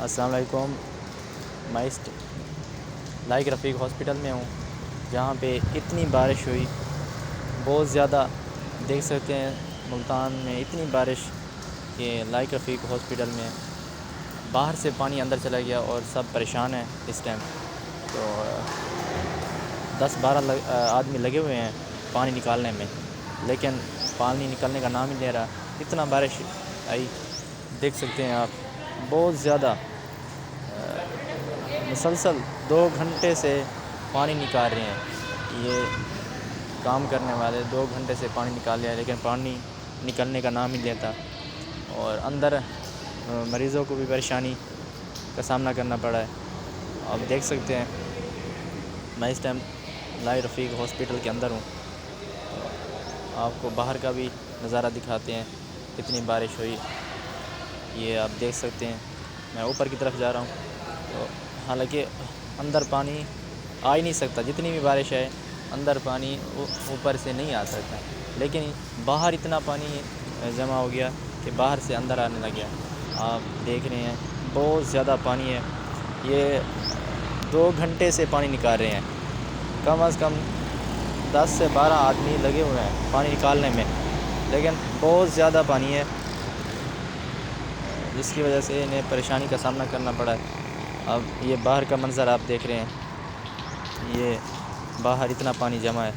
السلام علیکم. میں لائق رفیق ہاسپٹل میں ہوں جہاں پہ اتنی بارش ہوئی، بہت زیادہ. دیکھ سکتے ہیں ملتان میں اتنی بارش کہ لائق رفیق ہاسپٹل میں باہر سے پانی اندر چلا گیا اور سب پریشان ہیں اس ٹائم. تو 10-12 آدمی لگے ہوئے ہیں پانی نکالنے میں، لیکن پانی نکلنے کا نام ہی نہیں لے رہا. اتنا بارش آئی، دیکھ سکتے ہیں آپ. بہت زیادہ مسلسل 2 گھنٹے سے پانی نکال رہے ہیں. یہ کام کرنے والے 2 گھنٹے سے پانی نکال رہے ہیں، لیکن پانی نکلنے کا نام ہی لیتا. اور اندر مریضوں کو بھی پریشانی کا سامنا کرنا پڑا ہے. آپ دیکھ سکتے ہیں میں اس ٹائم لائق رفیق ہاسپٹل کے اندر ہوں. آپ کو باہر کا بھی نظارہ دکھاتے ہیں، کتنی بارش ہوئی. یہ آپ دیکھ سکتے ہیں. میں اوپر کی طرف جا رہا ہوں، تو حالانکہ اندر پانی آ ہی نہیں سکتا. جتنی بھی بارش ہے اندر پانی اوپر سے نہیں آ سکتا، لیکن باہر اتنا پانی جمع ہو گیا کہ باہر سے اندر آنے لگ گیا. آپ دیکھ رہے ہیں بہت زیادہ پانی ہے. یہ 2 گھنٹے سے پانی نکال رہے ہیں. کم از کم 10 سے 12 آدمی لگے ہوئے ہیں پانی نکالنے میں، لیکن بہت زیادہ پانی ہے، جس کی وجہ سے انہیں پریشانی کا سامنا کرنا پڑا ہے. اب یہ باہر کا منظر آپ دیکھ رہے ہیں، یہ باہر اتنا پانی جمع ہے،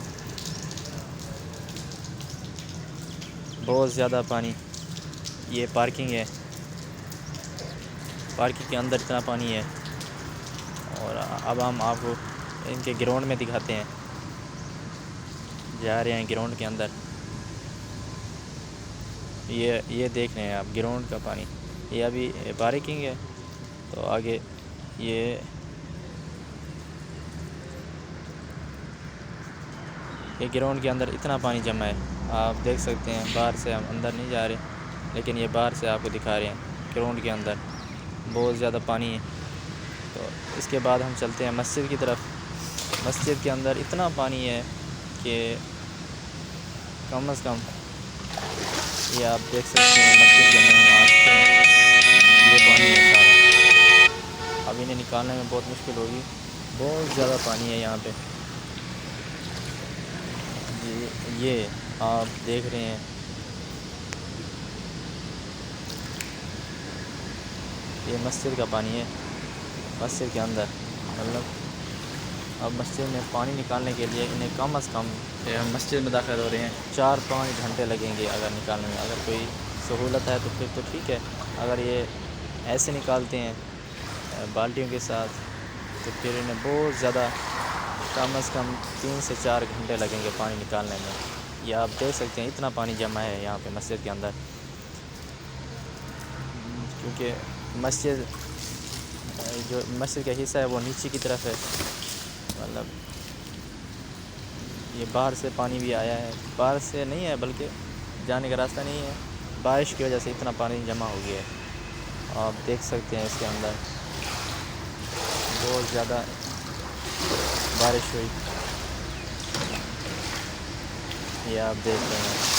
بہت زیادہ پانی. یہ پارکنگ ہے، پارکنگ کے اندر اتنا پانی ہے. اور اب ہم آپ کو ان کے گراؤنڈ میں دکھاتے ہیں. جا رہے ہیں گراؤنڈ کے اندر. یہ دیکھ رہے ہیں آپ گراؤنڈ کا پانی. یہ ابھی پارکنگ ہے، تو آگے یہ گراؤنڈ کے اندر اتنا پانی جمع ہے. آپ دیکھ سکتے ہیں. باہر سے ہم اندر نہیں جا رہے، لیکن یہ باہر سے آپ کو دکھا رہے ہیں گراؤنڈ کے اندر بہت زیادہ پانی ہے. تو اس کے بعد ہم چلتے ہیں مسجد کی طرف. مسجد کے اندر اتنا پانی ہے کہ کم از کم یہ آپ دیکھ سکتے ہیں. مسجد کے اندر ہم آتے ہیں، یہ پانی ہے سارا. اب انہیں نکالنے میں بہت مشکل ہوگی، بہت زیادہ پانی ہے یہاں پہ. یہ آپ دیکھ رہے ہیں، یہ مسجد کا پانی ہے. مسجد کے اندر مطلب اب مسجد میں پانی نکالنے کے لیے انہیں کم از کم مسجد میں داخل ہو رہے ہیں 4-5 گھنٹے لگیں گے اگر نکالنے میں. اگر کوئی سہولت ہے تو پھر تو ٹھیک ہے. اگر یہ ایسے نکالتے ہیں بالٹیوں کے ساتھ، تو پھر انہیں بہت زیادہ کم از کم 3 سے 4 گھنٹے لگیں گے پانی نکالنے میں. یہ آپ دیکھ سکتے ہیں اتنا پانی جمع ہے یہاں پہ مسجد کے اندر. کیونکہ جو مسجد کا حصہ ہے وہ نیچے کی طرف ہے. مطلب یہ باہر سے پانی بھی آیا ہے، باہر سے نہیں ہے بلکہ جانے کا راستہ نہیں ہے. بارش کی وجہ سے اتنا پانی جمع ہو گیا ہے. آپ دیکھ سکتے ہیں اس کے اندر بہت زیادہ بارش ہوئی. یہ آپ دیکھ رہے ہیں.